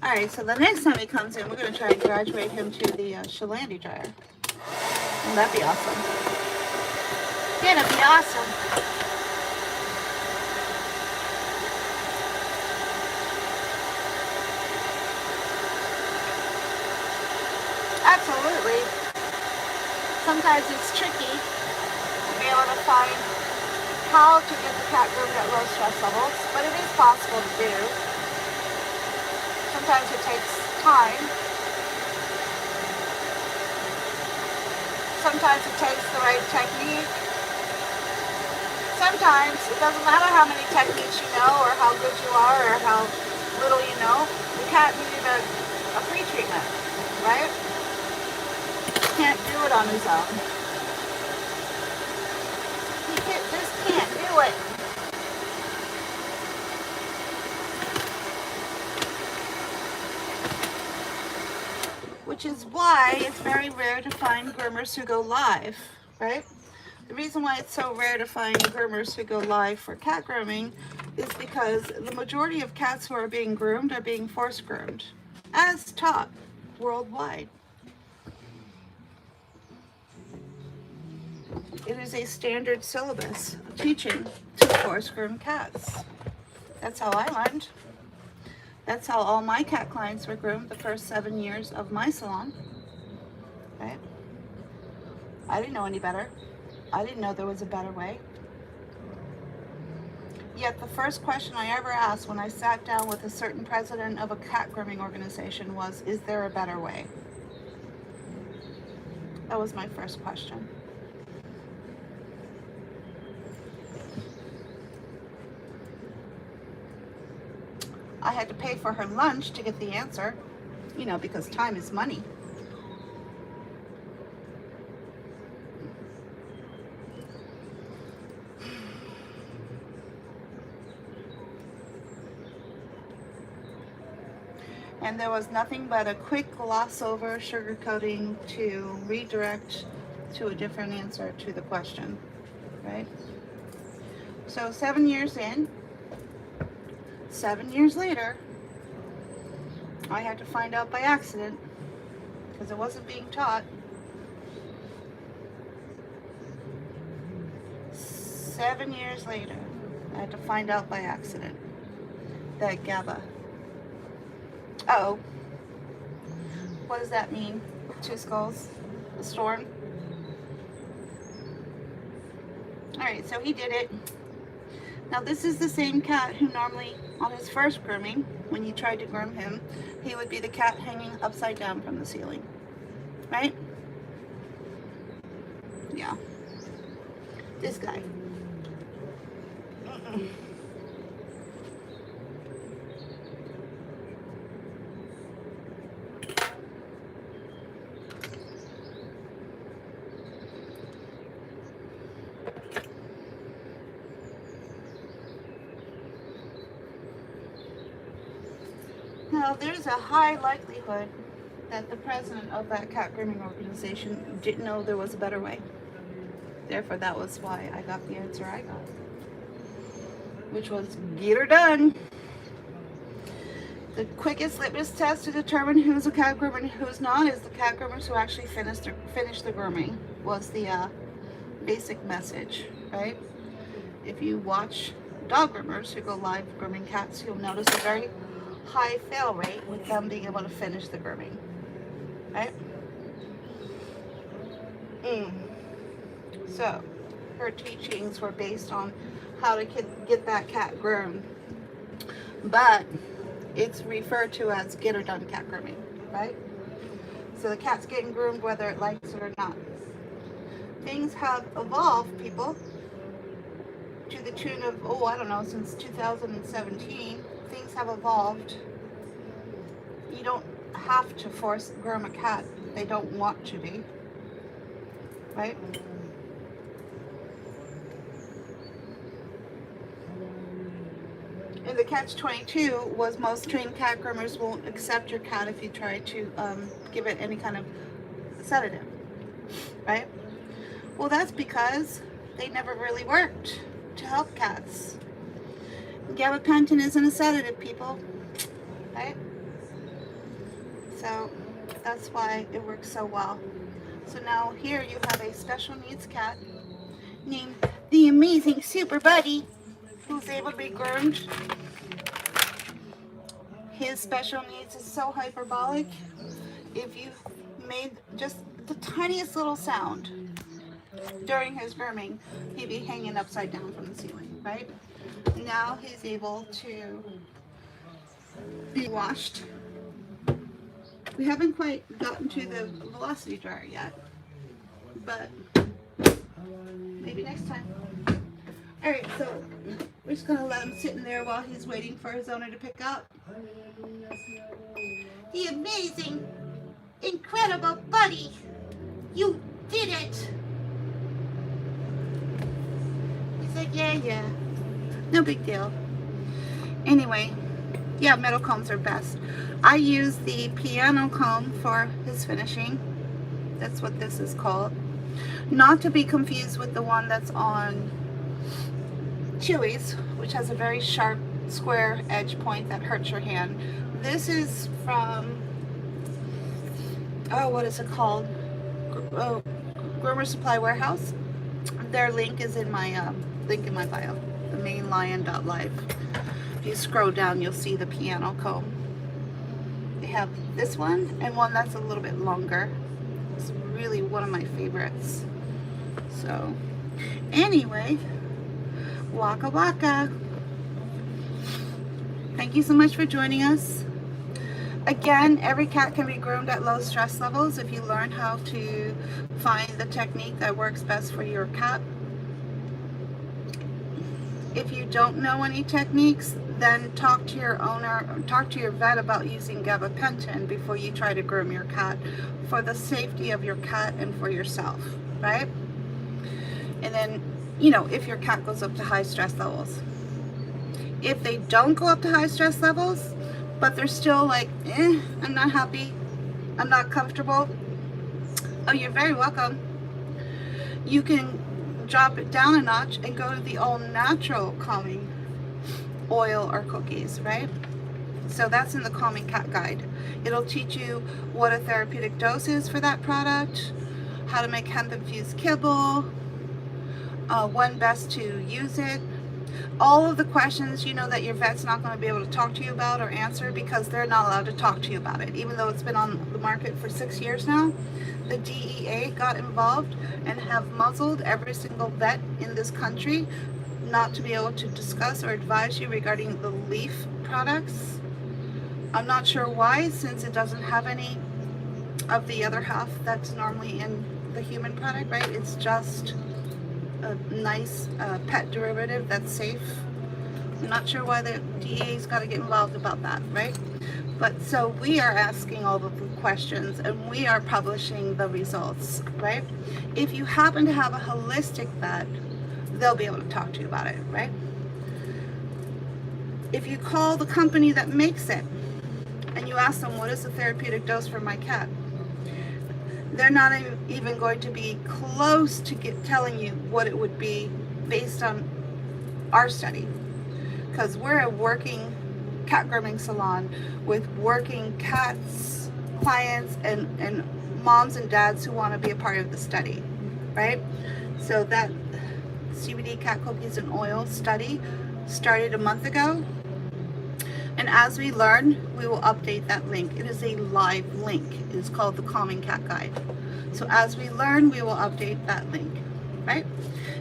Alright, so the next time he comes in, we're going to try and graduate him to the Salon dryer. Wouldn't that be awesome? Yeah, that'd be awesome. Absolutely. Sometimes it's tricky to be able to find how to get the cat groomed at low stress levels, but it is possible to do. Sometimes it takes time. Sometimes it takes the right technique. Sometimes it doesn't matter how many techniques you know or how good you are or how little you know. The cat needed a pre-treatment, right? He can't do it on his own. He just can't do it. Which is why it's very rare to find groomers who go live, right? The reason why it's so rare to find groomers who go live for cat grooming is because the majority of cats who are being groomed are being force groomed, as taught worldwide. It is a standard syllabus of teaching to force groom cats. That's how I learned. That's how all my cat clients were groomed the first 7 years of my salon, right? I didn't know any better. I didn't know there was a better way. Yet the first question I ever asked when I sat down with a certain president of a cat grooming organization was, is there a better way? That was my first question. I had to pay for her lunch to get the answer, you know, because time is money. And there was nothing but a quick gloss over, sugarcoating to redirect to a different answer to the question, right? So 7 years in, 7 years later, I had to find out by accident because it wasn't being taught. 7 years later, I had to find out by accident that GABA. Uh-oh. What does that mean? Two skulls? A storm? Alright, so he did it. Now this is the same cat who normally, on his first grooming, when you tried to groom him, he would be the cat hanging upside down from the ceiling. Right? Yeah. This guy. Now, there's a high likelihood that the president of that cat grooming organization didn't know there was a better way. Therefore, that was why I got the answer I got, which was get her done. The quickest litmus test to determine who's a cat groomer and who's not is the cat groomers who actually finish the grooming, was the basic message, right? If you watch dog groomers who go live grooming cats, you'll notice a very high fail rate with them being able to finish the grooming, right? So her teachings were based on how to get that cat groomed, but it's referred to as get her done cat grooming, right? So the cat's getting groomed whether it likes it or not. Things have evolved, people, to the tune of, oh, I don't know, since 2017, things have evolved. You don't have to force groom a cat if they don't want to be, right? In the catch-22 was most trained cat groomers won't accept your cat if you try to give it any kind of sedative, right? Well, that's because they never really worked to help cats. Gabapentin isn't a sedative, people, right? So that's why it works so well. So now here you have a special needs cat named the amazing Super Buddy, who's able to be groomed. His special needs is so hyperbolic. If you made just the tiniest little sound during his grooming, he'd be hanging upside down from the ceiling, right? Now he's able to be washed. We haven't quite gotten to the velocity dryer yet, but maybe next time. All right, so we're just gonna let him sit in there while he's waiting for his owner to pick up. The amazing, incredible Buddy, you did it. He's like, yeah, no big deal. Anyway, yeah, metal combs are best. I use the piano comb for his finishing. That's what this is called. Not to be confused with the one that's on Chewy's, which has a very sharp square edge point that hurts your hand. This is from, oh, what is it called? Groomer Supply Warehouse. Their link is in my bio, the mainlion.live. If you scroll down, you'll see the piano comb. They have this one and one that's a little bit longer. It's really one of my favorites. So anyway, waka waka. Thank you so much for joining us. Again, every cat can be groomed at low stress levels if you learn how to find the technique that works best for your cat. If you don't know any techniques, then talk to your owner, or talk to your vet about using gabapentin before you try to groom your cat, for the safety of your cat and for yourself, right? And then, you know, if your cat goes up to high stress levels. If they don't go up to high stress levels, but they're still like, I'm not happy, I'm not comfortable, oh, you're very welcome. You can drop it down a notch and go to the all natural calming oil or cookies, right? So that's in the Calming Cat Guide. It'll teach you what a therapeutic dose is for that product, how to make hemp infused kibble, when best to use it, all of the questions, you know, that your vet's not going to be able to talk to you about or answer because they're not allowed to talk to you about it. Even though it's been on the market for 6 years now, the DEA got involved and have muzzled every single vet in this country not to be able to discuss or advise you regarding the leaf products. I'm not sure why, since it doesn't have any of the other half that's normally in the human product, right? It's just a nice pet derivative that's safe. I'm not sure why the DEA's got to get involved about that, right? But so we are asking all of the questions and we are publishing the results, right? If you happen to have a holistic vet, they'll be able to talk to you about it, right? If you call the company that makes it and you ask them, what is the therapeutic dose for my cat? They're not even going to be close to telling you what it would be based on our study, because we're a working cat grooming salon with working cats, clients, and moms and dads who want to be a part of the study, right? So that CBD cat cookies and oil study started a month ago, and as we learn, we will update that link. It is a live link. It is called the Calming Cat Guide. So as we learn, we will update that link, right?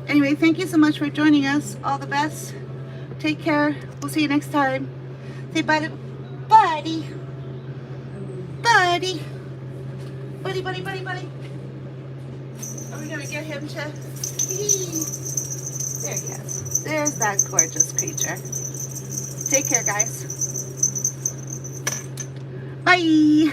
Anyway, thank you so much for joining us. All the best. Take care. We'll see you next time. Say bye to Buddy. Buddy. Buddy, buddy, buddy, buddy. Are we gonna get him to... There he is. There's that gorgeous creature. Take care, guys. Bye.